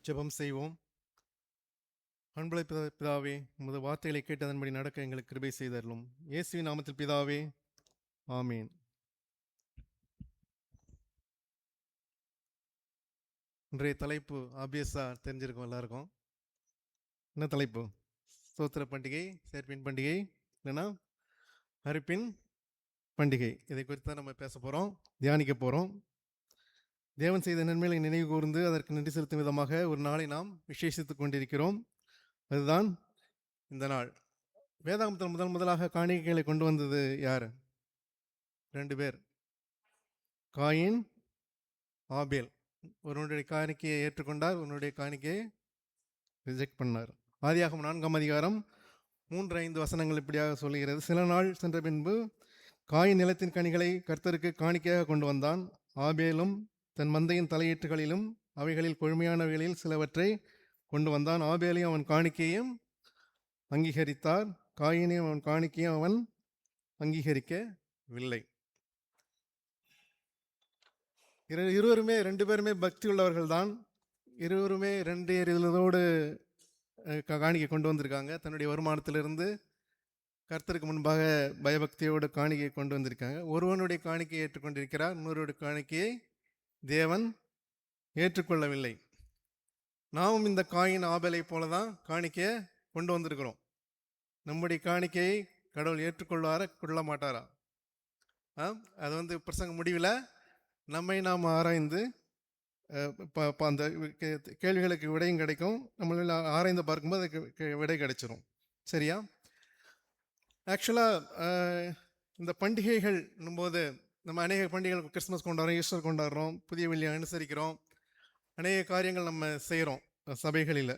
ஜெபம் செய்வோம். அன்புள்ள பிதாவே, உமது வார்த்தைகளை கேட்டதன்படி நடக்க எங்களுக்கு கிருபை செய்தருளும். இயேசுவின் நாமத்தில் பிதாவே, ஆமீன். இன்றைய தலைப்பு ஆப்வியஸா தெரிஞ்சிருக்கும் எல்லாருக்கும். என்ன தலைப்பு? ஸ்தோத்திர பண்டிகை, சேர்ப்பின் பண்டிகை, இல்லைன்னா அறுப்பின் பண்டிகை. இதை குறித்து தான் நம்ம பேச போகிறோம், தியானிக்க போகிறோம். தேவன் செய்த நன்மைகளை நினைவு கூர்ந்து அதற்கு நன்றி செலுத்தும் விதமாக ஒரு நாளை நாம் விசேஷித்துக் கொண்டிருக்கிறோம். அதுதான் இந்த நாள். வேதாகமத்தில் முதலாக காணிக்கைகளை கொண்டு வந்தது யார்? 2 பேர், காயின், ஆபேல். ஒருவனுடைய காணிக்கையை ஏற்றுக்கொண்டார், ஒருவனுடைய காணிக்கையை ரிஜெக்ட் பண்ணார். ஆதியாகமம் 4ஆம் அதிகாரம் 3-5 வசனங்கள் இப்படியாக சொல்லுகிறது. சில நாள் சென்ற பின்பு காயின் நிலத்தின் கனிகளை கர்த்தருக்கு காணிக்கையாக கொண்டு வந்தான். ஆபேலும் தன் மந்தையின் தலையீட்டுகளிலும் அவைகளில் கொழுமையானவைகளில் சிலவற்றை கொண்டு வந்தான். ஆபேலையும் அவன் காணிக்கையும் அங்கீகரித்தார், காயினையும் அவன் காணிக்கையும் அவன் அங்கீகரிக்கவில்லை. இருவருமே 2 பேருமே பக்தி உள்ளவர்கள் தான். இருவருமே 2 எறிதலோடு காணிக்கை கொண்டு வந்திருக்காங்க. தன்னுடைய வருமானத்திலிருந்து கர்த்தருக்கு முன்பாக பயபக்தியோடு காணிக்கையை கொண்டு வந்திருக்காங்க. ஒருவனுடைய காணிக்கையை ஏற்றுக்கொண்டிருக்கிறார், இன்னொருடைய காணிக்கையை தேவன் ஏற்றுக்கொள்ளவில்லை. நாமும் இந்த காயின் ஆபேலை போல தான் காணிக்கையை கொண்டு வந்திருக்கிறோம். நம்முடைய காணிக்கையை கடவுள் ஏற்றுக்கொள்வாரா, கொள்ள மாட்டாரா? அது பிரசங்க முடிவில் நம்மை நாம் ஆராய்ந்து அந்த கேள்விகளுக்கு விடையும் கிடைக்கும். நம்மளால் ஆராய்ந்து பார்க்கும்போது அதுக்கு விடை கிடைச்சிரும். சரியா? ஆக்சுவலாக இந்த பண்டிகைகள் போது நம்ம அநேக பண்டிகைகள், கிறிஸ்மஸ் கொண்டாடுறோம், ஈஸ்டர் கொண்டாடுறோம், புதிய வெள்ளியை அனுசரிக்கிறோம், அநேக காரியங்கள் நம்ம செய்கிறோம் சபைகளில்.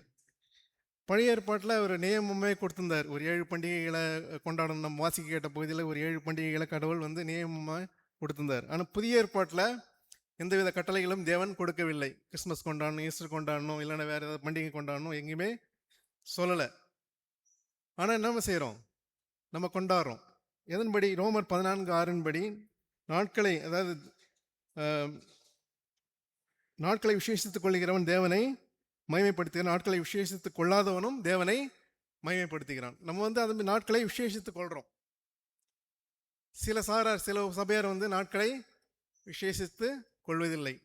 பழைய ஏற்பாட்டில் ஒரு நியமமே கொடுத்திருந்தார். ஒரு 7 பண்டிகைகளை கொண்டாடணும். நம்ம வாசிக்க கேட்ட பகுதியில் ஒரு 7 பண்டிகைகளை கடவுள் நியமமாக கொடுத்திருந்தார். ஆனால் புதிய ஏற்பாட்டில் எந்தவித கட்டளைகளும் தேவன் கொடுக்கவில்லை. கிறிஸ்மஸ் கொண்டாடணும், ஈஸ்டர் கொண்டாடணும், இல்லைன்னா வேறு ஏதாவது பண்டிகை கொண்டாடணும் எங்கேயுமே சொல்லலை. ஆனால் என்ன செய்கிறோம்? நம்ம கொண்டாடுறோம். எதன்படி? ரோமர் 14:6 நாட்களை, அதாவது நாட்களை விசேஷித்துக் கொள்கிறவன் தேவனை மகிமைப்படுத்துகிறான், நாட்களை விசேஷித்துக் கொள்ளாதவனும் தேவனை மகிமைப்படுத்துகிறான். நம்ம அது நாட்களை விசேஷித்துக் கொள்கிறோம். சில சபையார் நாட்களை விசேஷித்து கொள்வதில்லை.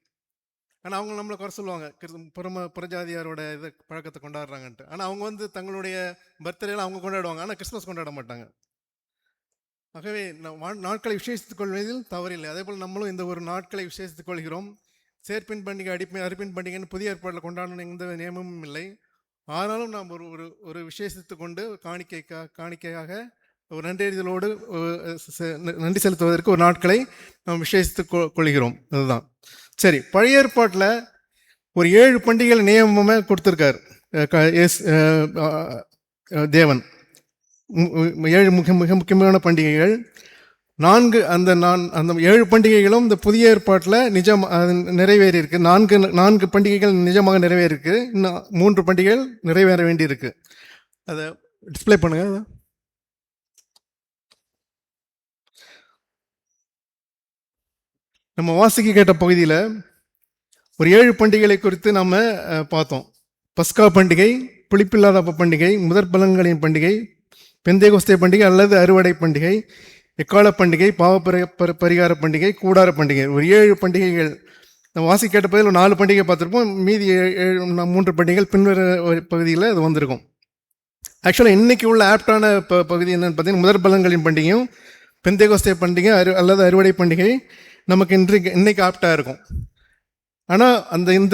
ஆனால் அவங்க நம்மளை குறை சொல்லுவாங்க, புறஜாதியாரோட இதை பழக்கத்தை கொண்டாடுறாங்கன்ட்டு. ஆனால் அவங்க தங்களுடைய பர்த்டேலாம் அவங்க கொண்டாடுவாங்க, ஆனால் கிறிஸ்மஸ் கொண்டாட மாட்டாங்க. ஆகவே நாட்களை விசேஷித்துக் கொள்வதில் தவறில்லை. அதே போல் நம்மளும் இந்த ஒரு நாட்களை விசேஷித்துக் கொள்கிறோம். சேர்ப்பின் பண்டிகை, அறுப்பின் பண்டிகைன்னு புதிய ஏற்பாட்டில் கொண்டாடணும் எந்த நியமமும் இல்லை. ஆனாலும் நாம் ஒரு விசேஷித்து கொண்டு காணிக்கையாக ஒரு நன்றெறிதலோடு நன்றி செலுத்துவதற்கு ஒரு நாட்களை நாம் விசேஷித்து கொள்கிறோம். அதுதான் சரி. பழைய ஏற்பாட்டில் ஒரு 7 பண்டிகைகள் நியமமே கொடுத்துருக்கார் தேவன். 7 மிக முக்கியமான பண்டிகைகள். அந்த 7 பண்டிகைகளும் இந்த புதிய ஏற்பாட்டில் நிறைவேறி இருக்கு. 4 பண்டிகைகள் நிஜமாக நிறைவேறி இருக்கு. இன்னும் 3 பண்டிகைகள் நிறைவேற வேண்டி இருக்கு. அதை டிஸ்பிளே பண்ணுங்க. நம்ம வாசிக்க கேட்ட பகுதியில் ஒரு 7 பண்டிகைகளை குறித்து நம்ம பார்த்தோம். பஸ்கா பண்டிகை, புளிப்பில்லாத அப்ப பண்டிகை, முதற் பலன்களின் பண்டிகை, பெந்தேகோஸ்தே பண்டிகை அல்லது அறுவடை பண்டிகை, எக்கால பண்டிகை, பாவ பரிகார பண்டிகை, கூடார பண்டிகை. ஒரு 7 பண்டிகைகள் நம்ம வாசி கேட்ட பகுதியில் 4 பண்டிகை பார்த்துருப்போம். மீதி 3 பண்டிகைகள் பின்வர பகுதியில் அது வந்திருக்கும். ஆக்சுவலாக இன்னைக்கு உள்ள ஆப்டான பகுதி என்னன்னு பார்த்தீங்கன்னா, முதற் பலன்களின் பண்டிகையும் பெந்தேகோஸ்தே பண்டிகை அல்லது அறுவடை பண்டிகை நமக்கு இன்னைக்கு ஆப்டாக இருக்கும். ஆனால் இந்த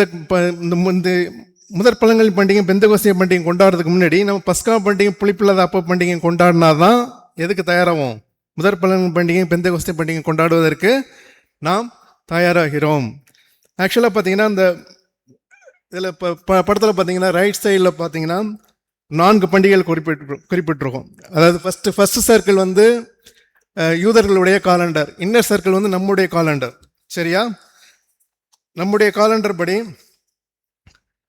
முதற் பலன்களின் பண்டிகை, பெந்தேகோஸ்தே பண்டிகை கொண்டாடுறதுக்கு முன்னாடி நம்ம பஸ்கா பண்டிகை, புளிப்பில்லாத அப்ப பண்டிகை கொண்டாடினாதான் எதுக்கு தயாராகும்? முதற் பலன் பண்டிகை, பெந்தேகோஸ்தே பண்டிகை கொண்டாடுவதற்கு நாம் தயாராகிறோம். ஆக்சுவலாக பார்த்தீங்கன்னா இந்த இதில் படத்தில் பார்த்தீங்கன்னா ரைட் சைடில் பார்த்தீங்கன்னா 4 பண்டிகைகள் குறிப்பிட்டிருக்கும். அதாவது ஃபர்ஸ்ட் சர்க்கிள் யூதர்களுடைய காலண்டர், இன்னர் சர்க்கிள் நம்முடைய காலண்டர். சரியா? நம்முடைய காலண்டர் படி,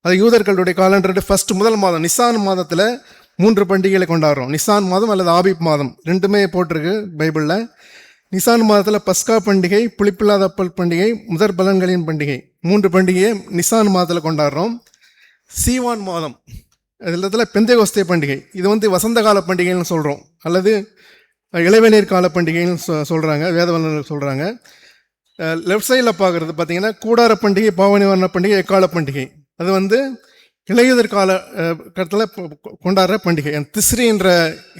அது யூதர்களுடைய காலண்டர் முதல் மாதம் நிசான் மாதத்தில் 3 பண்டிகைகளை கொண்டாடுறோம். நிசான் மாதம் அல்லது ஆபிப் மாதம், 2மே போட்டிருக்கு பைபிளில். நிசான் மாதத்தில் பஸ்கா பண்டிகை, புளிப்பில்லாத அப்பல் பண்டிகை, முதற் பலன்களின் பண்டிகை, 3 பண்டிகையை நிசான் மாதத்தில் கொண்டாடுறோம். சீவான் மாதம் இதில் பெந்தேகோஸ்தே பண்டிகை. இது வந்து வசந்த கால பண்டிகைன்னு சொல்கிறோம், அல்லது இளவேநீர் கால பண்டிகைன்னு சொல்கிறாங்க, வேதவர்ணர்கள் சொல்கிறாங்க. லெஃப்ட் சைடில் பார்க்குறது பார்த்தீங்கன்னா கூடார பண்டிகை, பாவனி வர்ண பண்டிகை, எக்கால பண்டிகை. அது வந்து இளையுதிர் கால கட்டத்தில் கொண்டாடுற பண்டிகை. திஸ்ரின்ற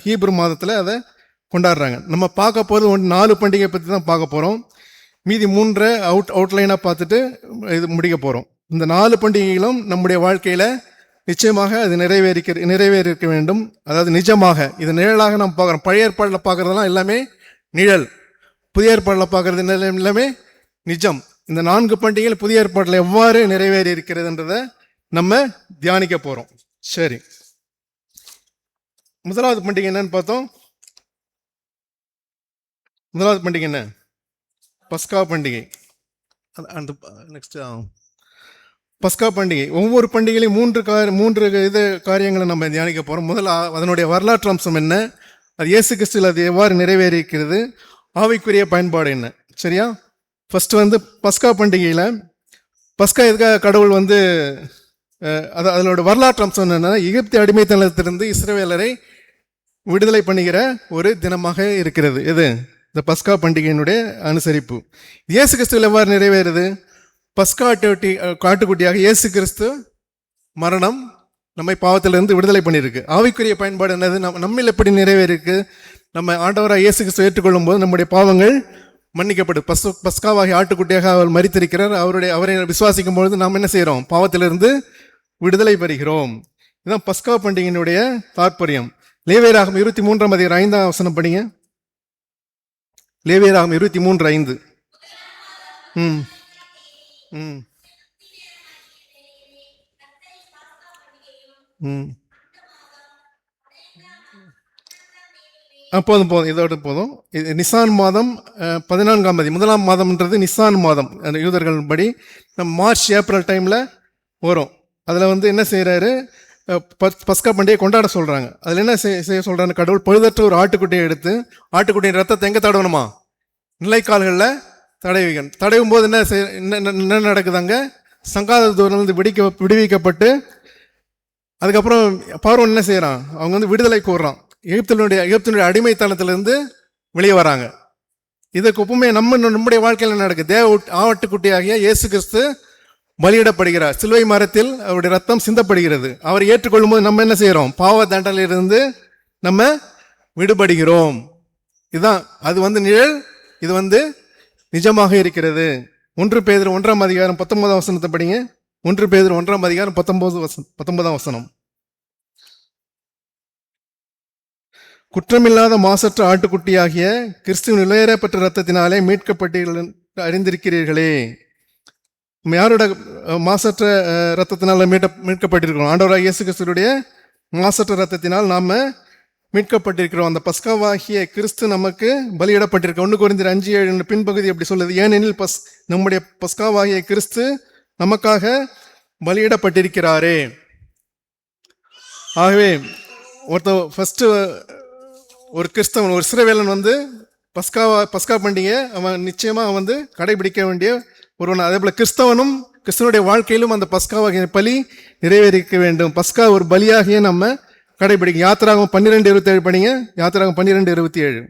ஹீப்ரு மாதத்தில் அதை கொண்டாடுறாங்க. நம்ம பார்க்க போகிறது 4 பண்டிகை பற்றி தான் பார்க்க போகிறோம். மீதி 3 அவுட்லைனாக பார்த்துட்டு இது முடிக்க போகிறோம். இந்த 4 பண்டிகைகளும் நம்முடைய வாழ்க்கையில் நிச்சயமாக அது நிறைவேறிக்க வேண்டும். அதாவது நிஜமாக இது நிழலாக நம்ம பார்க்குறோம். பழைய ஏற்பாடில் பார்க்குறதெல்லாம் எல்லாமே நிழல், புதிய ஏற்பாடில் பார்க்குறது எல்லாமே நிஜம். இந்த 4 பண்டிகைகள் புதிய ஏற்பாட்டில் எவ்வாறு நிறைவேறி இருக்கிறதுன்றதை நம்ம தியானிக்க போகிறோம். சரி, முதலாவது பண்டிகை என்னன்னு பார்த்தோம். முதலாவது பண்டிகை என்ன? பஸ்கா பண்டிகை. அந்த நெக்ஸ்ட் பஸ்கா பண்டிகை. ஒவ்வொரு பண்டிகையிலையும் 3 காரியங்களை நம்ம தியானிக்க போகிறோம். முதல்ல அதனுடைய வரலாற்று அம்சம் என்ன, அது இயேசு கிறிஸ்துவில் அது எவ்வாறு நிறைவேறி இருக்கிறது, ஆவிக்குரிய பயன்பாடு என்ன. சரியா? ஃபர்ஸ்ட் வந்து பஸ்கா பண்டிகையில் பஸ்கா எதுக்காக கடவுள் வந்து அதனோட வரலாற்று அம்சம் என்னன்னா, எகிப்து அடிமைத்தனத்திலிருந்து இஸ்ரவேலரை விடுதலை பண்ணுகிற ஒரு தினமாக இருக்கிறது. இது இந்த பஸ்கா பண்டிகையினுடைய அனுசரிப்பு. இயேசு கிறிஸ்துவில் எவ்வாறு நிறைவேறுது? பஸ்கா காட்டுக்குட்டியாக இயேசு கிறிஸ்து மரணம் நம்மை பாவத்திலிருந்து விடுதலை பண்ணியிருக்கு. ஆவிக்குரிய பயன்பாடு என்னது? நம்மில் எப்படி நிறைவேறிருக்கு? நம்ம ஆண்டவராக இயேசு கிறிஸ்து ஏற்றுக்கொள்ளும் போது நம்முடைய பாவங்கள் மன்னிக்கப்படும். பஸ்காவாகி ஆட்டுக்குட்டியாக அவர் மரித்திருக்கிறார். அவரை விசுவாசிக்கும் பொழுது நாம் என்ன செய்கிறோம்? பாவத்திலிருந்து விடுதலை பெறுகிறோம். இதுதான் பஸ்கா பண்டிகையினுடைய தாற்பயம். லேவியராகமம் 23:5 படிங்க. லேவியராகமம் 23:5. போதும் இதோட போதும். நிசான் மாதம் 14ஆம் தேதி, முதலாம் மாதம்ன்றது நிசான் மாதம். யூதர்கள் படி மார்ச் ஏப்ரல் டைமில் வரும். அதில் வந்து என்ன செய்கிறாரு? பஸ்கா பண்டிகை கொண்டாட சொல்கிறாங்க. அதில் என்ன செய்ய சொல்கிறாங்க? கடவுள் பழுதற்ற ஒரு ஆட்டுக்குட்டியை எடுத்து, ஆட்டுக்குட்டியின் ரத்தத்தை எங்கே தடவணுமா? நிலைக்கால்களில் தடவும் போது என்ன நடக்குதாங்க? சங்காத தூரம்லேருந்து விடுவிக்கப்பட்டு, அதுக்கப்புறம் பார்வோன் என்ன செய்கிறான்? அவங்க வந்து விடுதலை கோர்றான். எகிப்தினுடைய அடிமைத்தனத்திலிருந்து வெளியே வராங்க. இதுக்கு ஒப்புமே நம்முடைய வாழ்க்கையில் நடக்குது. ஆட்டுக்குட்டியாகிய இயேசு கிறிஸ்து பலியிடப்படுகிறார். சிலுவை மரத்தில் அவருடைய ரத்தம் சிந்தப்படுகிறது. அவரை ஏற்றுக்கொள்ளும் போது நம்ம என்ன செய்கிறோம்? பாவ தண்டனையிலிருந்து நம்ம விடுபடுகிறோம். இதுதான் அது வந்து நிழல், இது வந்து நிஜமாக இருக்கிறது. 1 பேதுரு 1:19 படிங்க. 1 பேதுரு 1:19. குற்றமில்லாத மாசற்ற ஆட்டுக்குட்டியாகிய கிறிஸ்துவின் விலையேறப்பட்ட ரத்தத்தினாலே மீட்கப்பட்டீர்கள் அறிந்திருக்கிறீர்களே. யாரோட மாசற்ற ரத்தத்தினால மீட்கப்பட்டிருக்கிறோம்? ஆண்டவராகிய இயேசு கிறிஸ்துடைய மாசற்ற ரத்தத்தினால் நாம மீட்கப்பட்டிருக்கிறோம். அந்த பஸ்காவாகிய கிறிஸ்து நமக்கு பலியிடப்பட்டிருக்க. 1 கொரிந்தியர் 5:7 பின்பகுதி அப்படி சொல்லுது. ஏனெனில் நம்முடைய பஸ்காவாகிய கிறிஸ்து நமக்காக பலியிடப்பட்டிருக்கிறாரே. ஆகவே ஃபர்ஸ்ட் ஒரு கிறிஸ்தவன், ஒரு இஸ்ரவேலன் வந்து பஸ்கா பண்டிகை அவன் நிச்சயமா வந்து கடைபிடிக்க வேண்டிய ஒருவன். அதே போல கிறிஸ்தவனுடைய வாழ்க்கையிலும் அந்த பஸ்காவாகிய பலி நிறைவேறிக்க வேண்டும். பஸ்கா ஒரு பலியாகிய நம்ம கடைபிடிக்கும். யாத்திராகமம் 12:27 படிங்க. யாத்திராகமம் 12:27.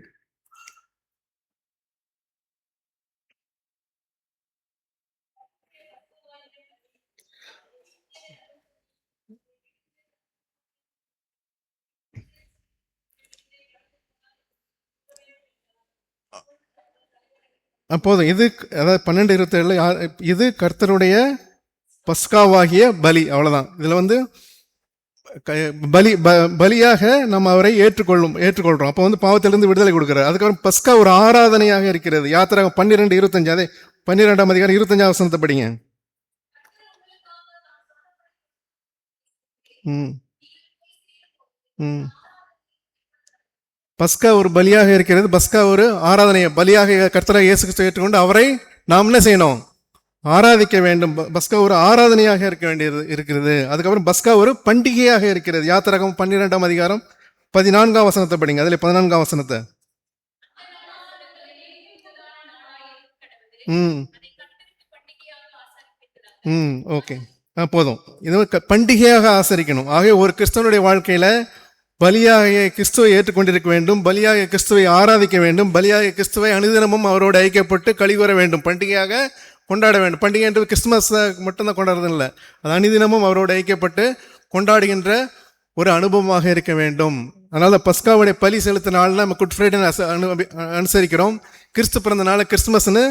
போதும். இது அதாவது 12:27 இது கர்த்தருடைய பஸ்காவாகிய பலி. அவ்வளவுதான். இதுல வந்து பலியாக நம்ம அவரை ஏற்றுக்கொள்றோம். அப்போ வந்து பாவத்திலிருந்து விடுதலை கொடுக்கிறார். அதுக்கப்புறம் பஸ்கா ஒரு ஆராதனையாக இருக்கிறது. யாத்திராகமம் 12:25. அதே 12ஆம் அதிகாரம் 25 படிங்க. பஸ்கா ஒரு பலியாக இருக்கிறது. பஸ்கா ஒரு ஆராதனை பலியாக கர்த்தராகிய இயேசு கிறிஸ்துவை ஏற்றுக்கொண்டு அவரை நாம் என்ன செய்யணும்? ஆராதிக்க வேண்டும். பஸ்கா ஒரு ஆராதனையாக இருக்க வேண்டியது இருக்கிறது. அதுக்கப்புறம் பஸ்கா ஒரு பண்டிகையாக இருக்கிறது. யாத்திராகமம் 12ஆம் அதிகாரம் 14 படிங்க. அதுல 14 ஓகே. போதும். இது பண்டிகையாக ஆசரிக்கணும். ஆகவே ஒரு கிறிஸ்தவனுடைய வாழ்க்கையில பலியாக கிறிஸ்துவை ஏற்றுக்கொண்டிருக்க வேண்டும், பலியாக கிறிஸ்துவை ஆராதிக்க வேண்டும், பலியாக கிறிஸ்துவை அனுதினமும் அவரோடு ஐக்கியப்பட்டு கழிவுற வேண்டும், பண்டிகையாக கொண்டாட வேண்டும். பண்டிகை என்று கிறிஸ்துமஸ் மட்டும்தான் கொண்டாடுறது இல்லை, அது அனுதினமும் அவரோடு ஐக்கியப்பட்டு கொண்டாடுகின்ற ஒரு அனுபவமாக இருக்க வேண்டும். அதனால பஸ்காவுடைய பலி செலுத்தின நாள் நம்ம குட் ஃப்ரைடே அனுசரிக்கிறோம். கிறிஸ்து பிறந்த நாள் கிறிஸ்துமஸ்ன்னு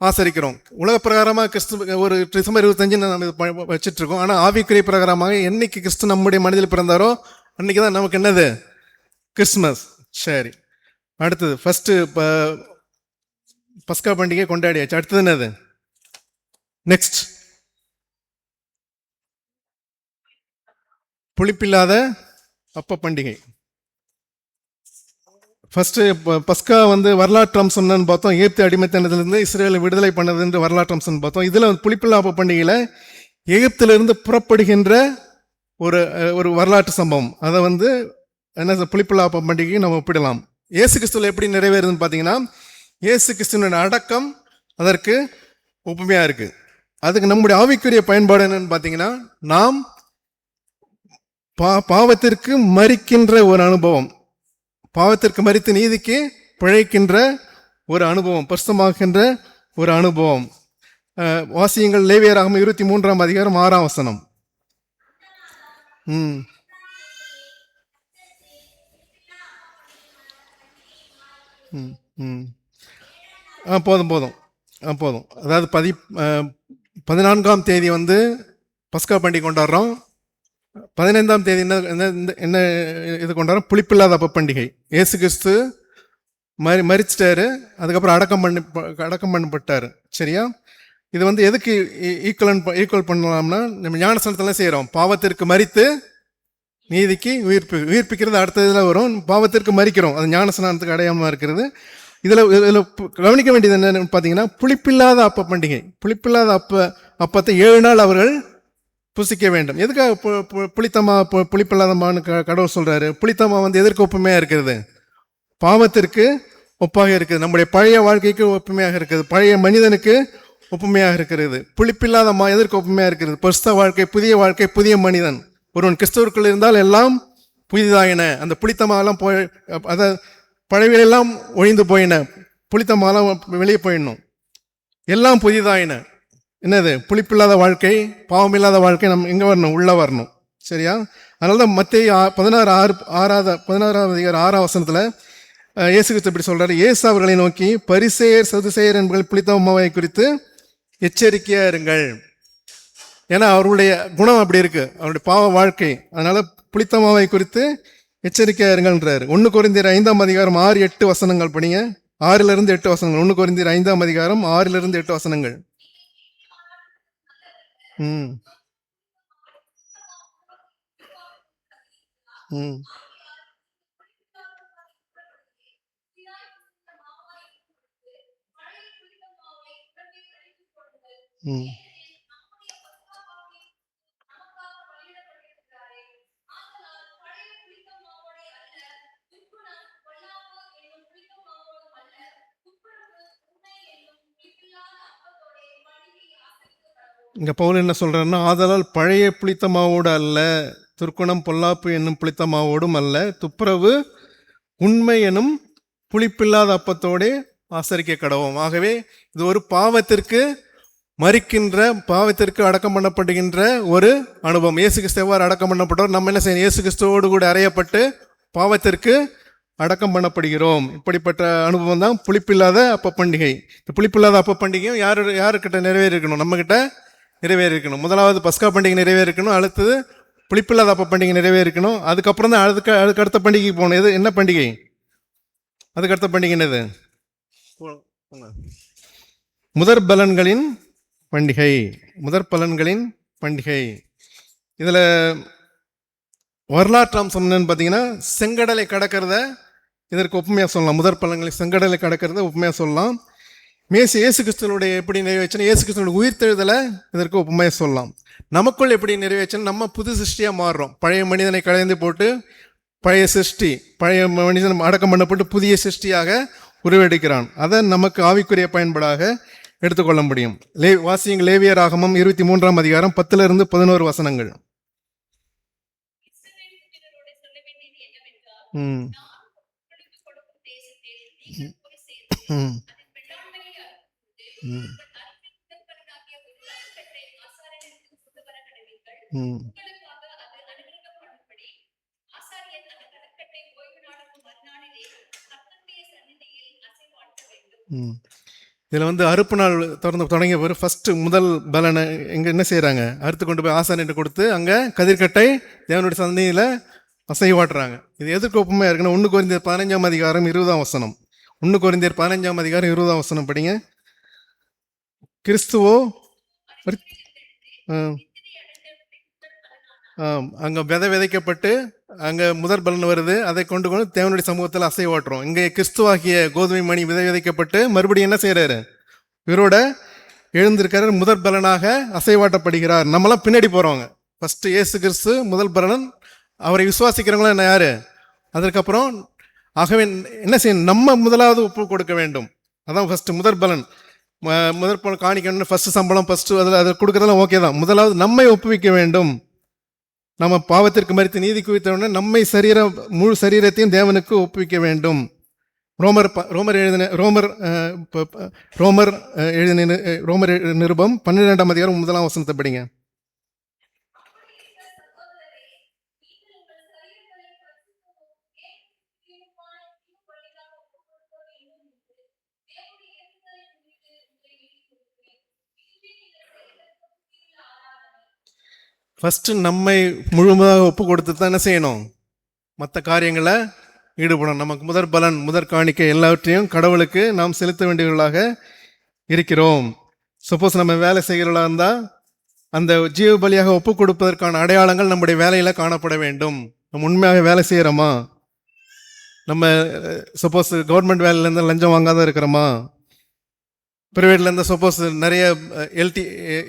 ஆசரிக்கிறோம். உலக பிரகாரமாக கிறிஸ்து ஒரு டிசம்பர் 25 நம்ம வச்சுட்டு இருக்கோம். ஆனால் ஆவிக்குரிய பிரகாரமாக என்னைக்கு கிறிஸ்து நம்முடைய மனதில் பிறந்தாரோ அன்னைக்கு தான் நமக்கு என்னது கிறிஸ்துமஸ். சரி, அடுத்தது ஃபர்ஸ்ட் பஸ்கா பண்டிகை கொண்டாடியாச்சு. அடுத்தது என்னது? நெக்ஸ்ட் புளிப்பில்லாத அப்ப பண்டிகை. ஃபர்ஸ்ட் பஸ்கா வரலாற்று அம்சம் என்னன்னு பார்த்தோம். எகிப்து அடிமைத்தனத்திலிருந்து இஸ்ரேலை விடுதலை பண்ணது என்று வரலாற்று அம்சம் பார்த்தோம். இதுல புளிப்பில்லா அப்ப பண்டிகையில எகிப்திலிருந்து புறப்படுகின்ற ஒரு ஒரு வரலாற்று சம்பவம். அதை என்ன புளிப்பில்லா அப்ப பண்டிகையை நம்ம ஒப்பிடலாம். இயேசு கிறிஸ்துவில் எப்படி நிறைவேறுதுன்னு பார்த்தீங்கன்னா, இயேசு கிறிஸ்துவின் அடக்கம் அதற்கு ஒப்புமையா இருக்கு. அதுக்கு நம்முடைய ஆவிக்குரிய பயன்பாடு என்னன்னு பார்த்தீங்கன்னா, நாம் பாவத்திற்கு மரிக்கின்ற ஒரு அனுபவம், பாவத்திற்கு மரித்து நீதிக்கு பிழைக்கின்ற ஒரு அனுபவம், பரிசுத்தமாகின்ற ஒரு அனுபவம். வாசியங்கள் லேவியராகமம் 23ஆம் அதிகாரம் 6ஆம் வசனம். போதும் போதும் போதும். அதாவது 14ஆம் தேதி பஸ்கா பண்டிகை கொண்டாடுறோம். 15ஆம் தேதி என்ன இது கொண்டாடுறோம்? புளிப்பில்லாத அப்ப பண்டிகை. இயேசு கிறிஸ்து மரிச்சிட்டாரு, அதுக்கப்புறம் அடக்கம் பண்ணப்பட்டாரு. சரியா? இது எதுக்கு ஈக்குவல் பண்ணலாம்னா, நம்ம ஞானஸ்நானத்துல செய்யறோம். பாவத்திற்கு மரித்து நீதிக்கு உயிர்ப்பிக்கிறது அடுத்த இதில் வரும். பாவத்திற்கு மரிக்கிறோம், அது ஞானஸ்நானத்துக்கு அடையாளமா இருக்கிறது. இதுல கவனிக்க வேண்டியது என்னன்னு பார்த்தீங்கன்னா, புளிப்பில்லாத அப்ப பண்டிகை. புளிப்பில்லாத அப்பத்தை 7 நாள் அவர்கள் புசிக்க வேண்டும். எதுக்காக புளிப்பில்லாதமான்னு கடவுள் சொல்றாரு? புளித்தமா எதற்கு ஒப்புமையா இருக்கிறது? பாவத்திற்கு ஒப்பாக இருக்குது, நம்முடைய பழைய வாழ்க்கைக்கு ஒப்புமையாக இருக்கிறது, பழைய மனிதனுக்கு ஒப்புமையாக இருக்கிறது. புளிப்பில்லாதமா எதற்கு ஒப்புமையா இருக்கிறது? பரிசுத்த வாழ்க்கை, புதிய வாழ்க்கை, புதிய மனிதன். ஒருவன் கிறிஸ்தவர்கள் இருந்தால் எல்லாம் புதிதாயின. அந்த புளித்தமாலாம் அத பழையெல்லாம் ஒழிந்து போயின, புளித்தமாலாம் வெளியே போயிடணும், எல்லாம் புதிதாயின. என்னது? புளிப்பில்லாத வாழ்க்கை, பாவமில்லாத வாழ்க்கை நம்ம எங்க வரணும்? உள்ள வரணும். சரியா? அதனாலதான் மத்தேயு 16ஆம் அதிகாரம் 6ஆம் வசனத்துல இயேசு கிறிஸ்து இப்படி சொல்றாரு. இயேசு அவர்களை நோக்கி, பரிசேயர் சதுசேயர் என்பவர்கள் புளித்தமாவை குறித்து எச்சரிக்கையா இருங்கள். ஏன்னா அவருடைய குணம் அப்படி இருக்கு, அவருடைய பாவ வாழ்க்கை. அதனால புளித்தமாவை குறித்து எச்சரிக்கையா இருங்கள்ன்றாரு. 1 கொரிந்தியர் 5ஆம் அதிகாரம் 6-8 வசனங்கள் படிங்க. 6-8 வசனங்கள். 1 கொரிந்தியர் 5ஆம் அதிகாரம் 6-8 வசனங்கள். ம் ம் ம் இங்க பவுல் என்ன சொல்றாருன்னா, ஆதலால் பழைய புளித்த மாவோடு அல்ல, துர்க்குணம் பொல்லாப்பு என்னும் புளித்த மாவோடும் அல்ல, துப்புரவு உண்மை எனும் புளிப்பில்லாத அப்பத்தோடே ஆசரிக்க கடவோம். ஆகவே இது ஒரு பாவத்திற்கு மரிக்கின்ற, பாவத்திற்கு அடக்கம் பண்ணப்படுகின்ற ஒரு அனுபவம். இயேசு கிறிஸ்து எவ்வாறு அடக்கம் பண்ணப்பட்டோம், நம்ம என்ன செய்யணும்? இயேசு கிறிஸ்துவோடு கூட அறையப்பட்டு பாவத்திற்கு அடக்கம் பண்ணப்படுகிறோம். இப்படிப்பட்ட அனுபவம் தான் புளிப்பில்லாத அப்ப பண்டிகை. இந்த புளிப்பில்லாத அப்ப பண்டிகையும் யாருக்கிட்ட நிறைவேறிக்கணும்? நம்ம கிட்ட நிறைவேறிக்கணும். முதலாவது பஸ்கா பண்டிகை நிறைவேறிக்கணும், அடுத்தது புளிப்பில்லாத அப்ப பண்டிகை நிறைவேறிக்கணும். அதுக்கப்புறம் தான் அதுக்கு அடுத்த பண்டிகைக்கு போகணும். எது? என்ன பண்டிகை? அதுக்கு அடுத்த பண்டிகை என்னது? முதற் பலன்களின் பண்டிகை. முதற் பலன்களின் பண்டிகை. இதுல வரலாற்று அம்சம் என்னன்னு பார்த்தீங்கன்னா, செங்கடலை கடக்கிறத இதற்கு ஒப்புமையா சொல்லலாம். முதற் பலன்களை செங்கடலை கடக்கிறத ஒப்புமையா சொல்லலாம். இயேசு கிறிஸ்துவனுடைய எப்படி நிறைவேற்றணும், இயேசு கிறிஸ்துவனுடைய உயிர்த்தெழுதலை இதற்கு ஒப்புமையா சொல்லலாம். நமக்குள் எப்படி நிறைவேற்றணும்? நம்ம புது சிருஷ்டியா மாறுறோம். பழைய மனிதனை களைந்து போட்டு பழைய சிருஷ்டி, பழைய மனிதன் அடக்கம் பண்ணப்பட்டு புதிய சிருஷ்டியாக உருவெடுக்கிறான். அதை நமக்கு ஆவிக்குரிய பயன்பாடாக எடுத்துக்கொள்ள முடியும். வாசியுங்கள் லேவியராகமம் 23ஆம் அதிகாரம் 10-11 வசனங்கள். ம் ம் ம் ம் ம் இதில் வந்து அறுப்பு நாள் தொடங்கிய பிறகு ஃபஸ்ட்டு முதல் பலனை இங்கே என்ன செய்கிறாங்க, அறுத்து கொண்டு போய் ஆசாரியன்ட்டு கொடுத்து அங்கே கதிர்கட்டை தேவனுடைய சந்நிதியில் அசைவாட்டுறாங்க. இது எதுக்கு ஒப்புமையாக இருக்குன்னா 1 கொரிந்தியர் 15ஆம் அதிகாரம் 20ஆம் வசனம். 1 கொரிந்தியர் 15ஆம் அதிகாரம் 20ஆம் வசனம் படிங்க. கிறிஸ்துவோ அங்கே விதைக்கப்பட்டு அங்கே முதற் பலன் வருது, அதை கொண்டு தேவனுடைய சமூகத்தில் அசைவாட்டுறோம். இங்கே கிறிஸ்துவாகிய கோதுமை மணி விதைக்கப்பட்டு மறுபடியும் என்ன செய்கிறாரு, இவரோட எழுந்திருக்கிறார், முதற் பலனாக அசைவாட்டப்படுகிறார். நம்மளாம் பின்னாடி போகிறவங்க. ஃபஸ்ட்டு இயேசு கிறிஸ்து முதல் பலன், அவரை விசுவாசிக்கிறவங்களாம் என்ன யார், அதற்கப்புறம் ஆகவே என்ன செய்யணும், நம்ம முதலாவது ஒப்பு கொடுக்க வேண்டும். அதான் ஃபஸ்ட்டு முதற் பலன். முதற் பலன் காணிக்கணும்னு ஃபஸ்ட்டு சம்பளம் ஃபஸ்ட்டு அதில் கொடுக்குறதெல்லாம் ஓகே தான். முதலாவது நம்மை ஒப்புவிக்க வேண்டும். நம்ம பாவத்திற்கு மரித்து நீதி குவித்தவுடனே நம்மை முழு சரீரத்தையும் தேவனுக்கு ஒப்புவிக்க வேண்டும். ரோமர் நிருபம் 12ஆம் அதிகாரம் 1ஆம் வசனத்தை படிங்க. ஃபஸ்ட்டு நம்மை முழுமையாக ஒப்பு கொடுத்து தான் என்ன செய்யணும், மற்ற காரியங்களை ஈடுபடணும். நமக்கு முதற் பலன் முதற் காணிக்கை எல்லாவற்றையும் கடவுளுக்கு நாம் செலுத்த வேண்டியவர்களாக இருக்கிறோம். சப்போஸ் நம்ம வேலை செய்கிறவர்களாக இருந்தால் அந்த ஜீவ பலியாக ஒப்பு கொடுப்பதற்கான அடையாளங்கள் நம்முடைய வேலையில் காணப்பட வேண்டும். நம்ம உண்மையாக வேலை செய்கிறோமா, நம்ம சப்போஸ் கவர்மெண்ட் வேலையிலேருந்து லஞ்சம் வாங்காத இருக்கிறோமா, ப்ரைவேட்லேருந்து சப்போஸ் நிறைய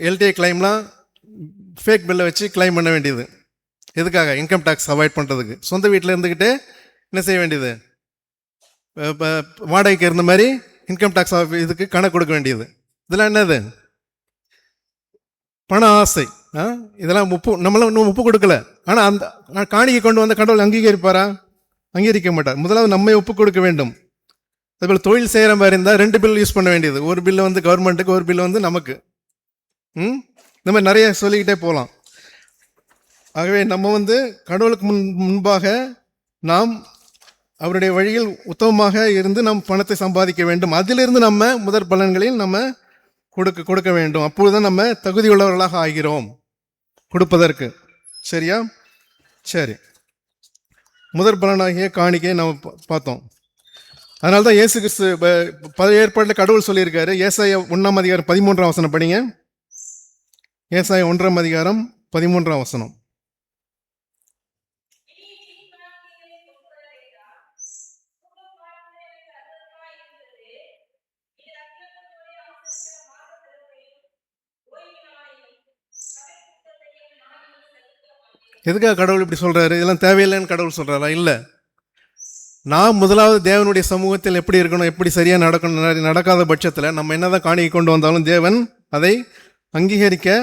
எல்டிஐ கிளைம்லாம் ஃபேக் பில்லை வச்சு கிளைம் பண்ண வேண்டியது. எதுக்காக, இன்கம் டேக்ஸ் அவாய்ட் பண்ணுறதுக்கு. சொந்த வீட்டில் இருந்துக்கிட்டு என்ன செய்ய வேண்டியது, வாடகைக்கு இருந்த மாதிரி இன்கம் டேக்ஸ் இதுக்கு கணக்கு கொடுக்க வேண்டியது. இதெல்லாம் என்னது, பண ஆசை. இதெல்லாம் நம்மளாம் இன்னும் ஒப்பு கொடுக்கல. ஆனால் அந்த காணிக்கை கொண்டு வந்த கடவுள் அங்கீகரிப்பாரா, அங்கீகரிக்க மாட்டார். முதலாவது நம்மை ஒப்பு கொடுக்க வேண்டும். அதுபோல் தொழில் செய்கிற மாதிரி இருந்தால் 2 பில் யூஸ் பண்ண வேண்டியது. ஒரு பில்லு வந்து கவர்மெண்ட்டுக்கு, ஒரு பில்லு வந்து நமக்கு. இந்த மாதிரி நிறைய சொல்லிக்கிட்டே போகலாம். ஆகவே நம்ம வந்து கடவுளுக்கு முன்பாக நாம் அவருடைய வழியில் உத்தமமாக இருந்து நாம் பணத்தை சம்பாதிக்க வேண்டும். அதிலிருந்து நம்ம முதற் பலன்களில் நம்ம கொடுக்க வேண்டும். அப்பொழுதுதான் நம்ம தகுதியுள்ளவர்களாக ஆகிறோம் கொடுப்பதற்கு. சரியா? சரி, முதற் பலனாகிய காணிக்கையை நம்ம பார்த்தோம். அதனால தான் இயேசு கிறிஸ்து பழைய ஏற்பாட்டில் கடவுள் சொல்லியிருக்காரு. ஏசாயா 1ஆம் அதிகாரம் 13ஆம் வசனம் படிங்க. ஏசாயா 1ஆம் அதிகாரம் 13ஆம் வசனம். எதுக்காக கடவுள் இப்படி சொல்றாரு? இதெல்லாம் தேவையில்லைன்னு கடவுள் சொல்றாரா? இல்லை. நான் முதலாவது தேவனுடைய சமூகத்தில் எப்படி இருக்கணும், எப்படி சரியாக நடக்கணும், நடக்காத பட்சத்தில் நம்ம என்னதான் காணிக்கை கொண்டு வந்தாலும் தேவன் அதை அங்கீகரிக்க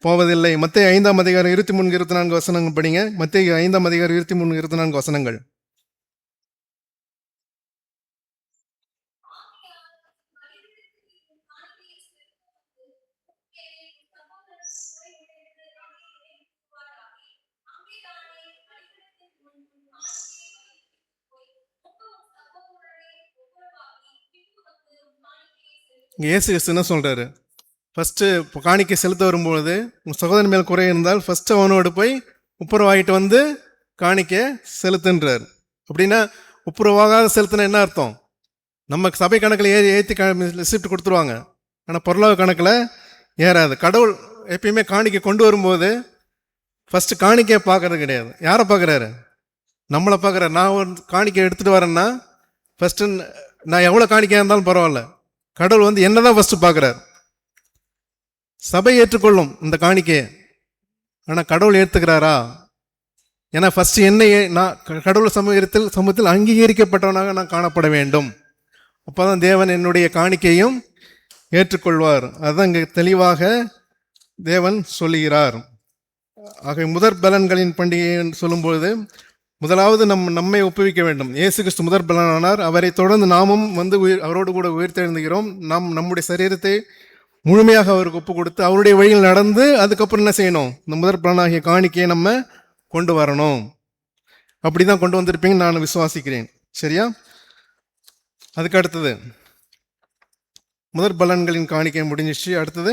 போவதில்லை. மத்தேயு 5ஆம் அதிகாரம் 23-24 வசனங்கள் படிங்க. மத்தேயு 5ஆம் அதிகாரம் 23-24 வசனங்கள். இங்கே இயேசு கிறிஸ்து என்ன சொல்கிறாரு? ஃபஸ்ட்டு காணிக்கை செலுத்த வரும்பொழுது உங்கள் சகோதரன் மேல் குறை இருந்தால் ஃபஸ்ட்டு அவனோடு போய் ஒப்புரவாகிட்டு வந்து காணிக்கை செலுத்துன்றார். அப்படின்னா ஒப்புரவாகாத செலுத்தினா என்ன அர்த்தம்? நம்ம சபை கணக்கில் ஏற்றி ரிசிப்ட் கொடுத்துருவாங்க, ஆனால் பொருளாதார கணக்கில் ஏறாது. கடவுள் எப்பயுமே காணிக்கை கொண்டு வரும்போது ஃபஸ்ட்டு காணிக்கையை பார்க்கறது கிடையாது. யாரை பார்க்குறாரு? நம்மளை பார்க்குறாரு. நான் ஒரு காணிக்கை எடுத்துகிட்டு வரேன்னா ஃபஸ்ட்டு நான் எவ்வளோ காணிக்கையாக இருந்தாலும் பரவாயில்ல, கடவுள் வந்து என்ன தான் ஃபஸ்ட்டு பார்க்குறாரு. சபை ஏற்றுக்கொள்ளும் இந்த காணிக்கையை, ஆனால் கடவுள் ஏற்றுக்கிறாரா? ஏன்னா ஃபஸ்ட்டு என்னையே நான் கடவுள் சமூகத்தில் அங்கீகரிக்கப்பட்டவனாக நான் காணப்பட வேண்டும். அப்போ தான் தேவன் என்னுடைய காணிக்கையும் ஏற்றுக்கொள்வார். அதுதான் இங்கே தெளிவாக தேவன் சொல்லுகிறார். ஆக முதற் பலன்களின் பண்டிகை சொல்லும்பொழுது முதலாவது நம்மை ஒப்புவிக்க வேண்டும். இயேசு கிறிஸ்து முதற் பலனானார். அவரை தொடர்ந்து நாமும் வந்து அவரோடு கூட உயிர்த்தெழுந்துகிறோம். நாம் நம்முடைய சரீரத்தை முழுமையாக அவருக்கு ஒப்பு கொடுத்து அவருடைய வழியில் நடந்து அதுக்கப்புறம் என்ன செய்யணும்? இந்த முதற் பலனாகிய காணிக்கையை நம்ம கொண்டு வரணும். அப்படிதான் கொண்டு வந்திருப்பீங்கன்னு நான் விசுவாசிக்கிறேன். சரியா? அதுக்கு அடுத்தது முதற் பலன்களின் காணிக்கை முடிஞ்சிச்சு. அடுத்தது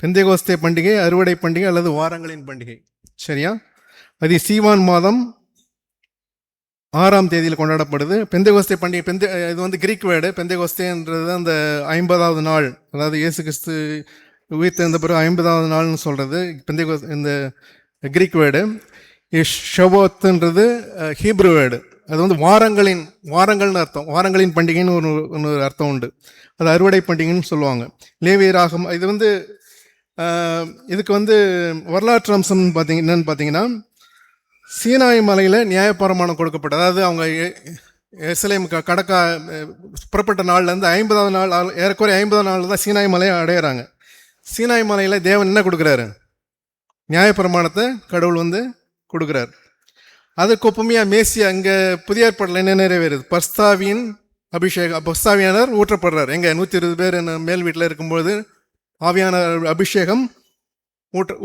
பெந்தேகோஸ்தே பண்டிகை, அறுவடை பண்டிகை அல்லது வாரங்களின் பண்டிகை. சரியா? அது சீவான் மாதம் 6ஆம் தேதியில் கொண்டாடப்படுது. பெந்தேகோஸ்தே பண்டிகை இது வந்து கிரீக் வேர்டு. பெந்தேகோஸ்தேன்றது அந்த 50வது நாள், அதாவது இயேசு கிறிஸ்து உயிர்த்தெழுந்த பிறகு 50வது நாள்னு சொல்றது இந்த கிரீக் வேர்டு. ஷவோத்துன்றது ஹீப்ரு வேர்டு. அது வந்து வாரங்கள்னு அர்த்தம். வாரங்களின் பண்டிகைன்னு ஒரு அர்த்தம் உண்டு. அது அறுவடை பண்டிகைன்னு சொல்லுவாங்க. லேவியராகம் இது வந்து இதுக்கு வந்து வரலாற்று அம்சம் என்னன்னு பார்த்தீங்கன்னா, சீனாய் மலையில் நியாயப்பிரமாணம் கொடுக்கப்பட்ட, அதாவது அவங்க எருசலேம் புறப்பட்ட நாள்லேருந்து 50வது நாள், ஏறக்குறைய 50வது நாள் தான் சீனாய் மலையை அடையிறாங்க. சீனாய் மலையில் தேவன் என்ன கொடுக்குறாரு? நியாயப்பிரமாணத்தை கடவுள் வந்து கொடுக்குறாரு. அதுக்கு ஒப்புமையாக மேசியா இங்கே புதிய ஏற்பாட்டில் என்ன நிறைவேறுது? பஸ்தாவியின் அபிஷேகம். பஸ்தாவியானவர் ஊற்றப்படுறார். எங்க 120 பேர் மேல் வீட்டில் இருக்கும்பொழுது ஆவியான அபிஷேகம்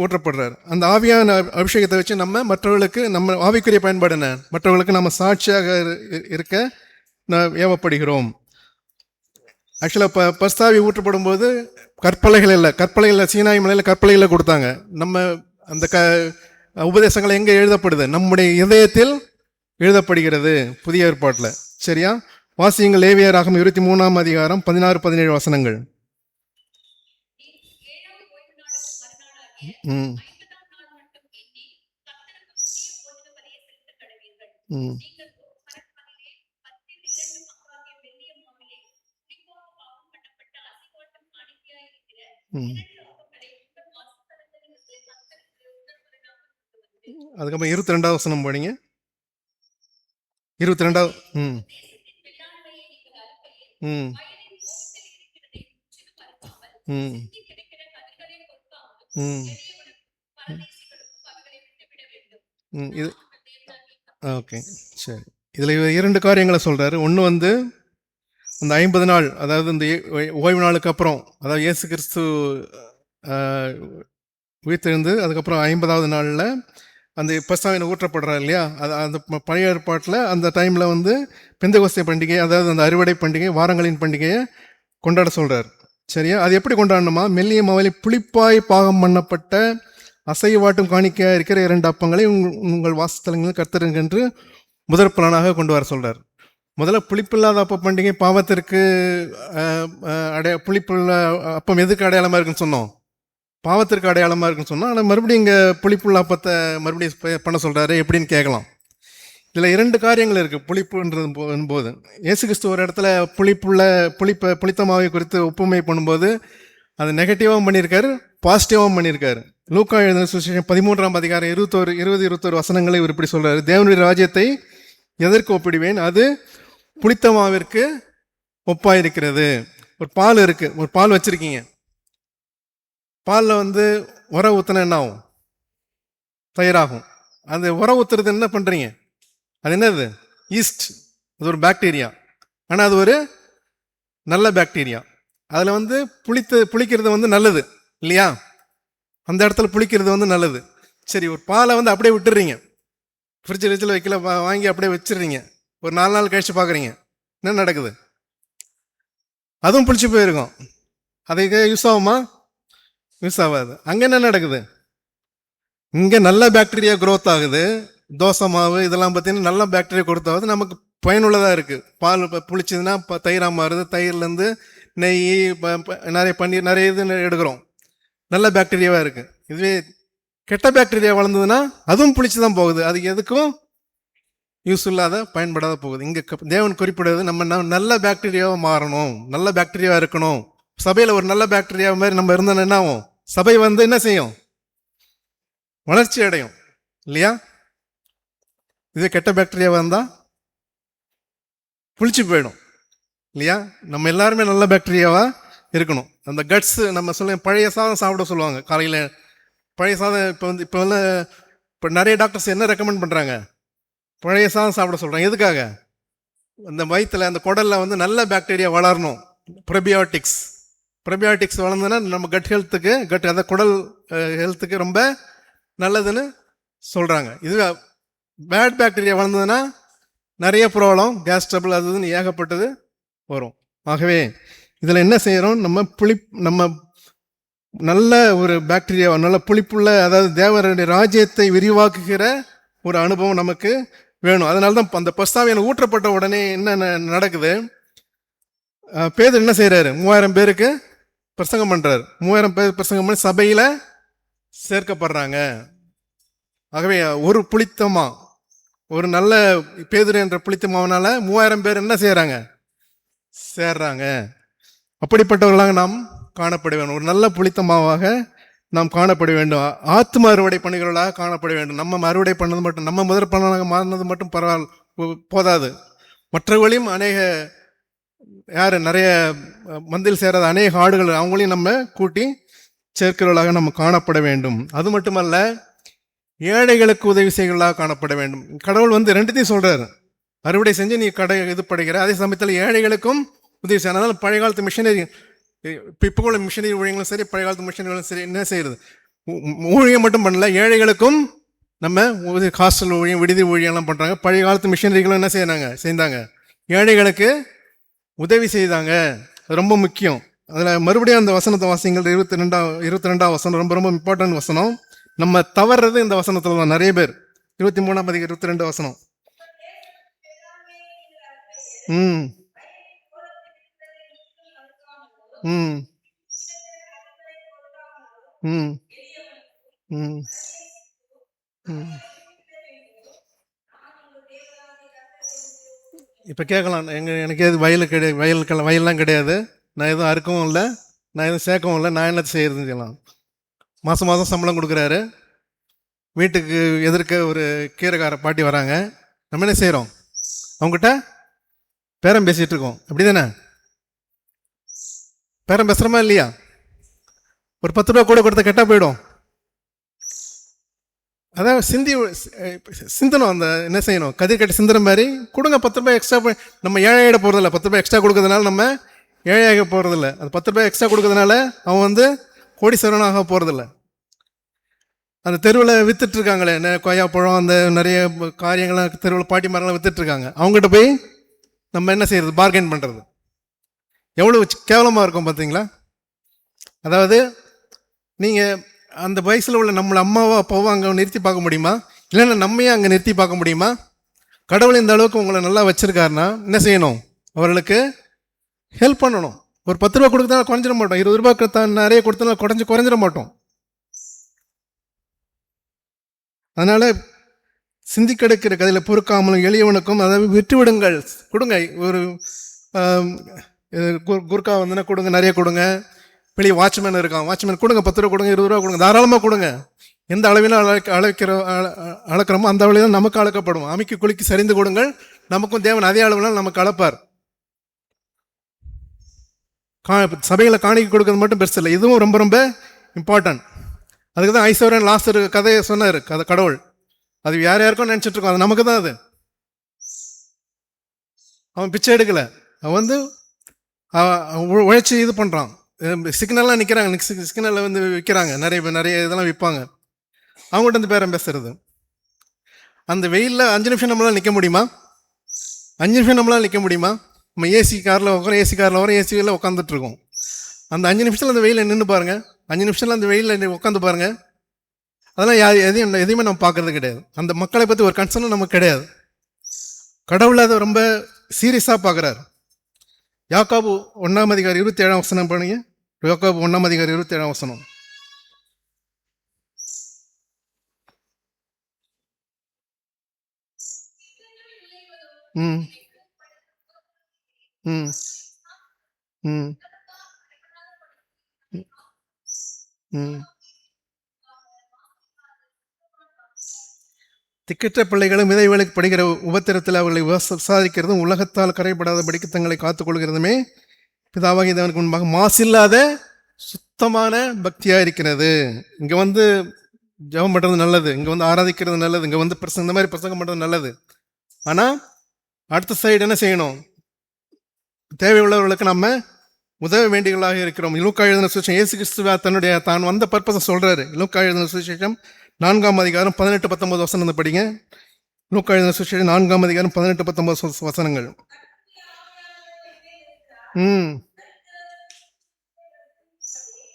ஊற்றப்படுறார். அந்த ஆவியான அபிஷேகத்தை வச்சு நம்ம மற்றவர்களுக்கு, நம்ம ஆவிக்குரிய பயன்பாடு என்ன? மற்றவர்களுக்கு நம்ம சாட்சியாக இருக்க ஏவப்படுகிறோம். ஆக்சுவலாக பஸ்தாவி ஊற்றப்படும் போது கற்பலைகள் சீனாய் மலையில் கற்பலைகளை கொடுத்தாங்க. நம்ம அந்த உபதேசங்கள் எங்கே எழுதப்படுது? நம்முடைய இதயத்தில் எழுதப்படுகிறது புதிய ஏற்பாட்டில். சரியா? வாசியுங்கள். லேவியராகம் 23ஆம் அதிகாரம் 16-17 வசனங்கள். அதுக்கப்புறம் 22வது வசனம் படிங்க. 22வது. இது ஓகே, சரி. இதில் 2 காரியங்களை சொல்கிறாரு. ஒன்று வந்து அந்த 50 நாள், அதாவது இந்த ஓய்வு நாளுக்கு அப்புறம், அதாவது இயேசு கிறிஸ்து உயிர்த்தெழுந்து அதுக்கப்புறம் 50வது நாளில் அந்த பஸ்தாவினை ஊற்றப்படுறார் இல்லையா? அது அந்த பழைய ஏற்பாட்டில் அந்த டைமில் வந்து பெந்தேகோஸ்தே பண்டிகை, அதாவது அந்த அறுவடை பண்டிகை, வாரங்களின் பண்டிகையை கொண்டாட சொல்கிறார். சரியா? அது எப்படி கொண்டாடணுமா? மெல்லிய மாவிலே புளிப்பாய் பாகம் பண்ணப்பட்ட அசைவாட்டும் காணிக்கையாக இருக்கிற 2 அப்பங்களை உங்கள் வாசஸ்தலங்களில் கர்த்தருங்கென்று முதற் பலனாக கொண்டு வர சொல்கிறார். முதல்ல புளிப்பில்லாத அப்ப பண்டிகை பாவத்திற்கு புளிப்புள்ள அப்பம் எதுக்கு அடையாளமாக இருக்குன்னு சொன்னோம்? பாவத்திற்கு அடையாளமாக இருக்குன்னு சொன்னோம். ஆனால் மறுபடியும் இங்கே புளிப்புள்ள அப்பத்தை மறுபடியும் பண்ண சொல்கிறாரு. எப்படின்னு கேட்கலாம். இதில் 2 காரியங்கள் இருக்குது புளிப்புன்றது போது. இயேசு கிறிஸ்து ஒரு இடத்துல புளித்த மாவை குறித்து ஒப்புமை பண்ணும்போது அது நெகட்டிவாகவும் பண்ணியிருக்காரு, பாசிட்டிவாகவும் பண்ணியிருக்காரு. லூக்கா எழுதின சுவிசேஷம் 13ஆம் அதிகாரம் 20-21 வசனங்களை இவர் இப்படி சொல்கிறாரு. தேவனுடைய ராஜ்யத்தை எதற்கு ஒப்பிடுவேன்? அது புளித்த மாவிற்கு ஒப்பாயிருக்கிறது. ஒரு பால் இருக்கு, ஒரு பால் வச்சிருக்கீங்க. பாலில் வந்து உரம் ஊற்றினா என்ன ஆகும்? தயிராகும். அந்த உரம் ஊற்றுறது என்ன பண்ணுறீங்க? அது என்னது? ஈஸ்ட். அது ஒரு பாக்டீரியா. ஆனால் அது ஒரு நல்ல பாக்டீரியா. அதில் வந்து புளிக்கிறது வந்து நல்லது இல்லையா? அந்த இடத்துல புளிக்கிறது வந்து நல்லது. சரி, ஒரு பாலை வந்து அப்படியே விட்டுடுறீங்க, ஃப்ரிட்ஜில் வைக்கல, வாங்கி அப்படியே வச்சிடுறீங்க. ஒரு 4 நாள் கழிச்சு பார்க்குறீங்க, என்ன நடக்குது? அதுவும் புளிச்சு போயிருக்கும். அதை யூஸ் ஆகுமா? யூஸ் ஆகாது. அங்கே என்ன நடக்குது? இங்கே நல்ல பாக்டீரியா க்ரோத் ஆகுது. தோசை மாவு இதெல்லாம் பார்த்தீங்கன்னா நல்ல பாக்டீரியா கொடுத்தாவது நமக்கு பயனுள்ளதாக இருக்குது. பால் புளிச்சதுன்னா தயிராக மாறுது. தயிர்லேருந்து நெய், நிறைய பன்னீர், நிறைய இது எடுக்கிறோம். நல்ல பாக்டீரியாவாக இருக்குது. இதுவே கெட்ட பாக்டீரியா வளர்ந்ததுன்னா அதுவும் புளிச்சு தான் போகுது. அதுக்கு எதுக்கும் யூஸ் இல்லாத, பயன்படாத போகுது. இங்கே தேவன் குறிப்பிடுறது நம்ம நல்ல பாக்டீரியாவாக மாறணும், நல்ல பாக்டீரியாவாக இருக்கணும். சபையில் ஒரு நல்ல பாக்டீரியா மாதிரி நம்ம இருந்தோம்னா என்ன ஆகும்? சபை வந்து என்ன செய்யும்? வளர்ச்சி அடையும் இல்லையா? இதே கெட்ட பாக்டீரியாவாக இருந்தால் புளிச்சு போயிடும். இல்லையா? நம்ம எல்லாருமே நல்ல பாக்டீரியாவா இருக்கணும். அந்த கட்ஸ் நம்ம சொல்ல பழைய சாதம் சாப்பிட சொல்லுவாங்க காலையில். பழைய சாதம் இப்போ நிறைய டாக்டர்ஸ் என்ன ரெக்கமெண்ட் பண்ணுறாங்க? பழைய சாதம் சாப்பிட சொல்கிறாங்க. எதுக்காக? அந்த வயிற்றில் அந்த குடலில் வந்து நல்ல பாக்டீரியா வளரணும். ப்ரொபியாட்டிக்ஸ் வளர்ந்ததுன்னா நம்ம கட் அந்த குடல் ஹெல்த்துக்கு ரொம்ப நல்லதுன்னு சொல்கிறாங்க. இது பேட் பாக்டீரியா வளர்ந்ததுன்னா நிறைய ப்ராப்ளம், கேஸ் ட்ரபிள், அது இதுன்னு ஏகப்பட்டது வரும். ஆகவே இதில் என்ன செய்கிறோம்? நம்ம நல்ல ஒரு பாக்டீரியா, நல்ல புளிப்புள்ள, அதாவது தேவருடைய ராஜ்யத்தை விரிவாக்குகிற ஒரு அனுபவம் நமக்கு வேணும். அதனால தான் அந்த பஸ்தாவியன் ஊற்றப்பட்ட உடனே என்ன நடக்குது? பேதுரு என்ன செய்கிறாரு? 3000 பேருக்கு பிரசங்கம் பண்ணுறாரு. 3000 பேர் பிரசங்கம் பண்ணி சபையில் சேர்க்கப்படுறாங்க. ஆகவே ஒரு புளித்தமா, ஒரு நல்ல பேதுரு என்ற புளித்தமாவனால 3000 பேர் என்ன செய்கிறாங்க? சேர்றாங்க. அப்படிப்பட்டவர்களாக நாம் காணப்பட வேண்டும். ஒரு நல்ல புளித்தமாவாக நாம் காணப்பட வேண்டும். ஆத்ம அறுவடை பண்ணுகிறவர்களாக காணப்பட வேண்டும். நம்ம அறுவடை பண்ணது மட்டும், நம்ம முதற் பலனாக மாறினது மட்டும் போதாது. மற்றவர்களையும் நிறைய மந்தில் சேராத அநேக ஆடுகள், அவங்களையும் நம்ம கூட்டி சேர்க்கிறவர்களாக நம்ம காணப்பட வேண்டும். அது மட்டுமல்ல, ஏழைகளுக்கு உதவி செய்கிறவர்களாக காணப்பட வேண்டும். கடவுள் வந்து ரெண்டுத்தையும் சொல்றாரு. அறுவடை செஞ்சு நீ இது படுகிற, அதே சமயத்தில் ஏழைகளுக்கும் உதவி செய்ய. அதனால பழைய காலத்து மிஷினரி, இப்போ உள்ள மிஷினரி ஊழியர்களும் சரி, பழைய காலத்து மிஷினரிகளும் சரி, என்ன செய்யறது? ஊழியம் மட்டும் பண்ணல, ஏழைகளுக்கும் நம்ம ஹாஸ்டல் ஊழியம், விடுதி ஊழியம்லாம் பண்ணுறாங்க. பழைய காலத்து மிஷினரிகளும் என்ன செய்தாங்க? ஏழைகளுக்கு உதவி செய்தாங்க. ரொம்ப முக்கியம். அதில் மறுபடியும் அந்த வசனத்தை வாசிங்கள். 22ஆம் வசனம் ரொம்ப ரொம்ப இம்பார்ட்டன்ட் வசனம். நம்ம தவறுறது இந்த வசனத்தில் தான். நிறைய பேர் 23ஆம் அதிகாரம் 22 வசனம். ம் ம் ம் ம் இப்போ கேட்கலாம், எனக்கு எது வயல்லாம் கிடையாது, நான் எதுவும் அறுக்கவும் இல்லை, நான் எதுவும் சேர்க்கவும் இல்லை, நான் என்ன செய்யறதுன்னு சொல்லலாம். மாதம் மாதம் சம்பளம் கொடுக்குறாரு. வீட்டுக்கு எதிர்க்க ஒரு கீரைக்கார பாட்டி வராங்க. நம்ம என்ன செய்கிறோம்? அவங்ககிட்ட பேரம் பேசிகிட்டு இருக்கோம். அப்படி தானே? பேரம் பேசுகிறோமா இல்லையா? ஒரு 10 ரூபா கூட கொடுத்த கெட்டா போயிடும். அதான் சிந்தனம். அந்த என்ன செய்யணும்? கதிர் கட்டி சிந்தன மாதிரி கொடுங்க. 10 ரூபாய் எக்ஸ்ட்ரா. நம்ம ஏழையிட போகிறதில்ல. 10 ரூபாய் எக்ஸ்ட்ரா கொடுக்கறதுனால நம்ம ஏழையாக போகிறதில்ல. அது 10 ரூபாய் எக்ஸ்ட்ரா கொடுக்கறதுனால அவன் வந்து கோடீஸ்வரனாக போகிறதில்ல. அந்த தெருவில் வித்துட்ருக்காங்களே கொய்யா பழம், அந்த நிறைய காரியங்கள்லாம் தெருவில் பாட்டி மரம்லாம் வித்துட்ருக்காங்க. அவங்ககிட்ட போய் நம்ம என்ன செய்யறது? பார்கெயின் பண்ணுறது. எவ்வளோ கேவலமாக இருக்கும் பார்த்தீங்களா? அதாவது நீங்கள் அந்த வயசில் உள்ள நம்மளை அம்மாவோ அப்பாவோ அங்கே நிறுத்தி பார்க்க முடியுமா? இல்லைன்னா நம்மையே அங்கே நிறுத்தி பார்க்க முடியுமா? கடவுள் இந்த அளவுக்கு உங்களை நல்லா வச்சுருக்காருன்னா என்ன செய்யணும்? அவர்களுக்கு ஹெல்ப் பண்ணணும். ஒரு 10 ரூபா கொடுத்தா குறைஞ்சிட மாட்டோம். 20 ரூபாய்க்கு தான் நிறைய கொடுத்தா குறைஞ்சிட மாட்டோம். அதனால் சிந்திக்கெடுக்கிற கதையில் பொறுக்காமலும் எளியவனுக்கும், அதாவது விட்டு விடுங்கள், கொடுங்க. ஒரு குர்கா வந்துன்னா கொடுங்க, நிறைய கொடுங்க. வெளியே வாட்ச்மேன் இருக்கான், வாட்ச்மேன் கொடுங்க, 10 ரூபா கொடுங்க, 20 ரூபா கொடுங்க, தாராளமாக கொடுங்க. எந்த அளவிலும் அளக்கிறோமோ அந்த அளவில் நமக்கு அளக்கப்படும். அமைக்கு குலுக்கி சரிந்து கொடுங்கள், நமக்கும் தேவன் அதே அளவில் நமக்கு அளப்பார். சபைகளை காணிக்கை கொடுக்கறது மட்டும் பெருசு இல்லை, இதுவும் ரொம்ப ரொம்ப இம்பார்ட்டன்ட். அதுக்கு தான் ஐஸ்வர்யன் லாஸ்டர் கதையை சொன்னார் கடவுள். அது யாருக்கும் நினச்சிட்டு இருக்கோம், அது நமக்கு தான். அது அவன் பிச்சை எடுக்கலை, அவன் வந்து உழைச்சி இது பண்ணுறான். சிக்னல்லாம் நிற்கிறாங்க, சிக்னலில் வந்து விற்கிறாங்க, நிறைய இதெல்லாம் விற்பாங்க. அவங்ககிட்ட வந்து பேரம் பேசுறது. அந்த வெயிலில் 5 நிமிஷம் நம்மளால் நிற்க முடியுமா? 5 நிமிஷம் நம்மளால் நிற்க முடியுமா? நம்ம ஏசி காரில் வரோம், ஏசியில் உட்காந்துட்டு இருக்கோம். அந்த 5 நிமிஷத்தில் அந்த வெயிலில் நின்று பாருங்கள், 5 நிமிஷத்தில் அந்த வெயிலில் உட்காந்து பாருங்கள். அதெல்லாம் எதையுமே நம்ம பார்க்கறது கிடையாது. அந்த மக்களை பற்றி ஒரு கன்சர்னும் நமக்கு கிடையாது. கடவுள் அதை ரொம்ப சீரியஸாக பார்க்குறாரு. யாக்கோபு 1ஆம் அதிகாரம் 27ஆம் வசனம் பண்ணுங்க. யாக்கோபு 1ஆம் அதிகாரம் 27ஆம் வசனம். ம் ம் ம் ம் திக்கற்ற பிள்ளைகளும் விதைகளுக்கு படுகிற உபத்திரத்தில் அவர்களை விசாரிக்கிறதும் உலகத்தால் கரைபடாதபடிக்கு தங்களை காத்துக்கொள்கிறதுமே பிதாவாகிய தேவனுக்கு முன்பாக மாசில்லாத சுத்தமான பக்தியா இருக்கிறது. இங்க வந்து ஜெபம் பண்றது நல்லது, இங்க வந்து ஆராதிக்கிறது நல்லது, இங்க வந்து இந்த மாதிரி பிரசங்கம் பண்றது நல்லது. ஆனா அடுத்த சைடு என்ன செய்யணும்? தேவையுள்ளவர்களுக்கு நம்ம உதவ வேண்டியவர்களாக இருக்கிறோம். லூக்கா எழுதின சுவிசேஷம், இயேசு கிறிஸ்துவ தன்னுடைய தான் வந்த பர்பஸை சொல்றாரு. லூக்கா எழுதின சுவிசேஷம் 4ஆம் அதிகாரம் 18-19 வசனம் படிங்க. லூக்கா எழுதின சுவிசேஷம் 4ஆம் அதிகாரம் 18-19 வசனங்கள். ம்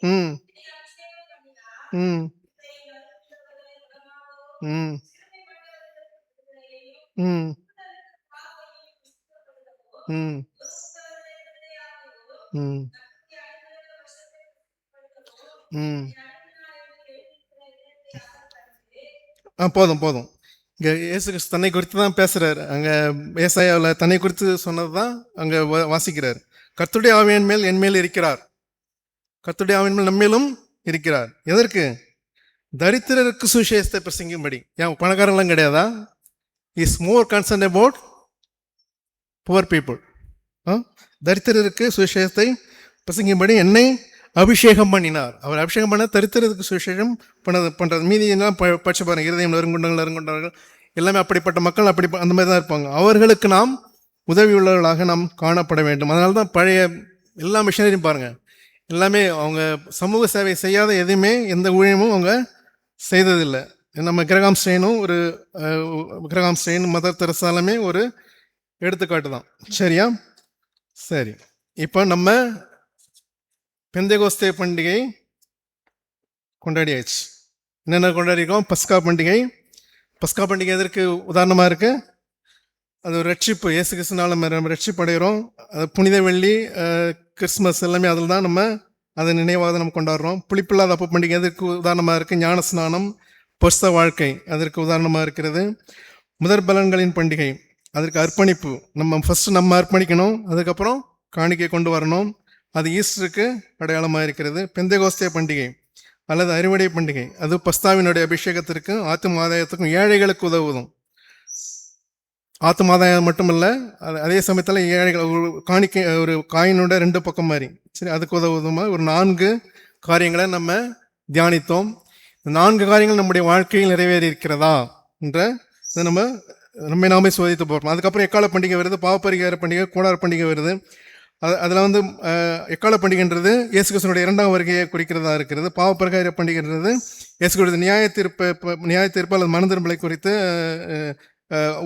ம் ம் ம் ம் ம் ம் ம் போதும் போதும். இங்கே இயேசு கிறிஸ்து தன்னை குறித்து தான் பேசுகிறார். அங்கே ஏசாயாவில் தன்னை குறித்து சொன்னது தான் அங்கே வாசிக்கிறார். கர்த்தருடைய ஆவியின் மேல் என் மேல் இருக்கிறார், கர்த்தருடைய ஆவியின் மேல் நம்மேலும் இருக்கிறார். எதற்கு? தரித்திரருக்கு சுவிசேஷத்தை பிரசங்கிக்கும்படி. ஏன் பணக்காரங்களாம் கிடையாதா? Is more concern about poor people. தரித்திரருக்கு சுவிசேஷத்தை பிரசங்கிக்கும்படி என்னை அபிஷேகம் பண்ணினார். அவர் அபிஷேகம் பண்ண தரித்திரத்துக்கு சுவிசேஷம் பண்றது. மீதி எல்லாம் பட்ச பாருங்க, இருதயம் நறுங்குண்டவர்கள் எல்லாமே அப்படிப்பட்ட மக்கள் அப்படி அந்த மாதிரி தான் இருப்பாங்க. அவர்களுக்கு நாம் உதவி உள்ளவர்களாக நாம் காணப்பட வேண்டும். அதனால தான் பழைய எல்லா மிஷனரியும் பாருங்க, எல்லாமே அவங்க சமூக சேவை செய்யாத எதுவுமே எந்த ஊழியமும் அவங்க செய்ததில்லை. நம்ம கிரகாம் ஸ்டெயினும் ஒரு கிரகாம் ஸ்டெயின், மதர் தெரசாலுமே ஒரு எடுத்துக்காட்டு தான். சரியா? சரி, இப்போ நம்ம பெந்தேகோஸ்தே பண்டிகை கொண்டாடியாச்சு. என்னென்ன கொண்டாடிருக்கோம்? பஸ்கா பண்டிகை. பஸ்கா பண்டிகை எதற்கு உதாரணமாக இருக்கு? அது ஒரு ரட்சிப்பு, இயேசு கிறிஸ்துனால நம்ம ரட்சிப்பு அடைகிறோம். அது புனித வெள்ளி, கிறிஸ்மஸ் எல்லாமே அதில் தான் நம்ம அதை நினைவாக நம்ம கொண்டாடுறோம். புளிப்பில்லாத அப்ப பண்டிகை எதற்கு உதாரணமாக இருக்குது? ஞான ஸ்நானம், பொஸ்த வாழ்க்கை அதற்கு உதாரணமாக இருக்கிறது. முதற் பலன்களின் பண்டிகை, அதற்கு அர்ப்பணிப்பு. நம்ம ஃபர்ஸ்ட் நம்ம அர்ப்பணிக்கணும், அதுக்கப்புறம் காணிக்கை கொண்டு வரணும். அது ஈஸ்டருக்கு அடையாளமாக இருக்கிறது. பெந்தேகோஸ்தே பண்டிகை அல்லது அறுவடை பண்டிகை, அது பஸ்தாவினுடைய அபிஷேகத்திற்கும் ஆத்தும ஆதாயத்துக்கும் ஏழைகளுக்கு உதவுதும். ஆத்தும ஆதாயம் மட்டுமல்ல, அதே சமயத்தில் ஏழைகள் ஒரு காணிக்கை, ஒரு காயினோட 2 பக்கம் மாதிரி. சரி, அதுக்கு உதவுதுமா ஒரு 4 காரியங்களை நம்ம தியானித்தோம். இந்த 4 காரியங்கள் நம்முடைய வாழ்க்கையில் நிறைவேறி இருக்கிறதா என்ற நம்ம நாமே சோதித்து போகிறோம். அதுக்கப்புறம் எக்கால பண்டிகை வருது, பாவப்பரிகார பண்டிகை, கூடார பண்டிகை வருது. அதில் வந்து எக்கால பண்டிகைன்றது இயேசு கிறிஸ்துவினுடைய 2ஆம் வருகையை குறிக்கிறதா இருக்கிறது. பாவப்பரிகார பண்டிகைன்றது இயேசு கிறிஸ்து நியாய தீர்ப்பு அல்லது மன திரும்பலை குறித்து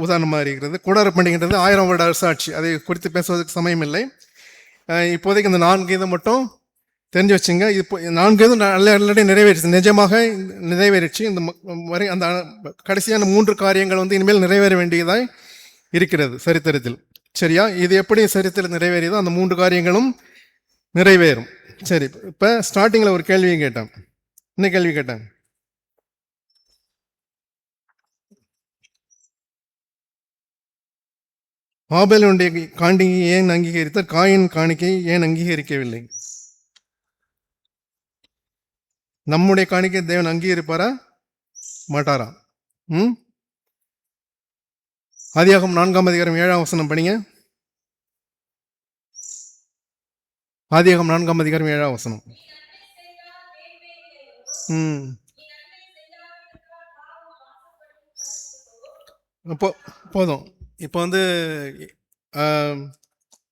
உதாரணமாக இருக்கிறது. கூடார பண்டிகைன்றது 1000 வருட அரசாட்சி, அதை குறித்து பேசுவதற்கு சமயம் இல்லை. இப்போதைக்கு இந்த 4 இதை மட்டும் தெரிஞ்சு வச்சுங்க. இப்போ 4 இதுவும் ஆல்ரெடி நிறைவேறிச்சு, நிஜமாக நிறைவேறிச்சு. இந்த வரை அந்த கடைசியான 3 காரியங்கள் வந்து இனிமேல் நிறைவேற வேண்டியதாய் இருக்கிறது சரித்திரத்தில். சரியா? இது எப்படி சரித்திரத்தில் நிறைவேறியதோ அந்த 3 காரியங்களும் நிறைவேறும். சரி, இப்போ ஸ்டார்டிங்கில் ஒரு கேள்வியை கேட்டேன். என்ன கேள்வி கேட்டேன்? ஆபேலுடைய காணிக்கையை ஏன் அங்கீகரித்தார், காயின் காணிக்கையை ஏன் அங்கீகரிக்கவில்லை? நம்முடைய காணிக்கை தேவன் அங்கீகரிப்பாரா மாட்டாரா? ஆதியாகமம் 4ஆம் அதிகாரம் 7ஆம் வசனம் படிங்க. ஆதியாகமம் 4ஆம் அதிகாரம் 7ஆம் வசனம். போதும். இப்போ வந்து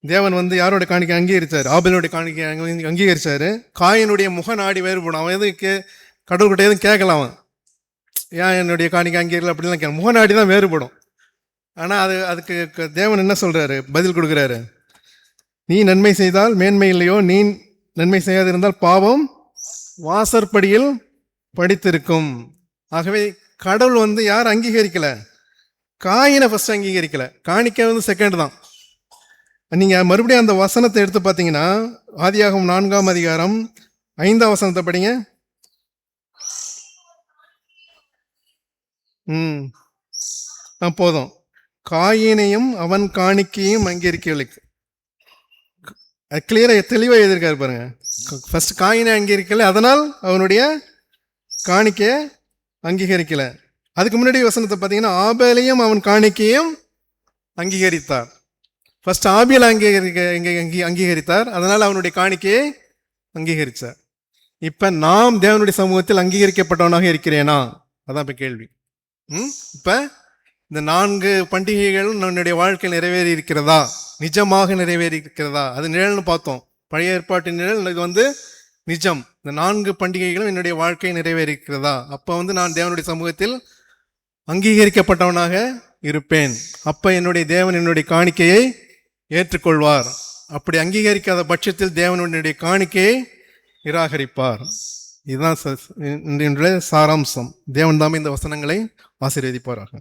தேவன் வந்து யாரோட காணிக்கை அங்கீகரிச்சார்? ஆபேலுடைய காணிக்கை அங்கீகரிச்சாரு. காயினுடைய முக நாடி வேறுபடும். அவன் எதுக்கு கடவுள்கிட்ட எதுவும் கேட்கலாம், அவன் ஏன் என்னுடைய காணிக்கை அங்கீகரிக்கல அப்படிலாம் கேட்க, முகநாடி தான் வேறுபடும். ஆனால் அதுக்கு தேவன் என்ன சொல்றாரு? பதில் கொடுக்குறாரு. நீ நன்மை செய்தால் மேன்மை இல்லையோ, நீ நன்மை செய்யாதிருந்தால் பாவம் வாசற்படியில் படித்திருக்கும். ஆகவே கடவுள் வந்து யார் அங்கீகரிக்கல? காயினை ஃபர்ஸ்ட் அங்கீகரிக்கல, காணிக்கை வந்து செகண்ட் தான். நீங்க மறுபடியும் அந்த வசனத்தை எடுத்து பார்த்தீங்கன்னா, ஆதியாகமம் 4ஆம் அதிகாரம் 5ஆம் வசனத்தை படிங்க. போதும். காயினையும் அவன் காணிக்கையும் அங்கீகரிக்கவில்லை. கிளியரா தெளிவாக எழுதியிருக்காரு பாருங்க. ஃபர்ஸ்ட் காயினை அங்கீகரிக்கல, அதனால் அவனுடைய காணிக்கையை அங்கீகரிக்கல. அதுக்கு முன்னாடி வசனத்தை பார்த்தீங்கன்னா ஆபேலையும் அவன் காணிக்கையும் அங்கீகரித்தார். ஃபர்ஸ்ட் ஆபேல் அங்கீகரித்தார், அதனால் அவனுடைய காணிக்கையை அங்கீகரித்தார். இப்போ நாம் தேவனுடைய சமூகத்தில் அங்கீகரிக்கப்பட்டவனாக இருக்கிறேனா? அதான் இப்போ கேள்வி. இப்போ இந்த 4 பண்டிகைகளும் நம்முடைய வாழ்க்கையில் நிறைவேறி இருக்கிறதா? நிஜமாக நிறைவேறி இருக்கிறதா? அது நிழல்னு பார்த்தோம். பழைய ஏற்பாட்டு நிழல், இது நிஜம். இந்த 4 பண்டிகைகளும் என்னுடைய வாழ்க்கை நிறைவேறி இருக்கிறதா? அப்போ நான் தேவனுடைய சமூகத்தில் அங்கீகரிக்கப்பட்டவனாக இருப்பேன். அப்போ என்னுடைய தேவன் என்னுடைய காணிக்கையை ஏற்றுக்கொள்வார். அப்படி அங்கீகரிக்காத பட்சத்தில் தேவனுடைய காணிக்கையை நிராகரிப்பார். இதுதான் இன்றைய சாராம்சம். தேவன் தாமே இந்த வசனங்களை ஆசீர்வதிப்பாராக.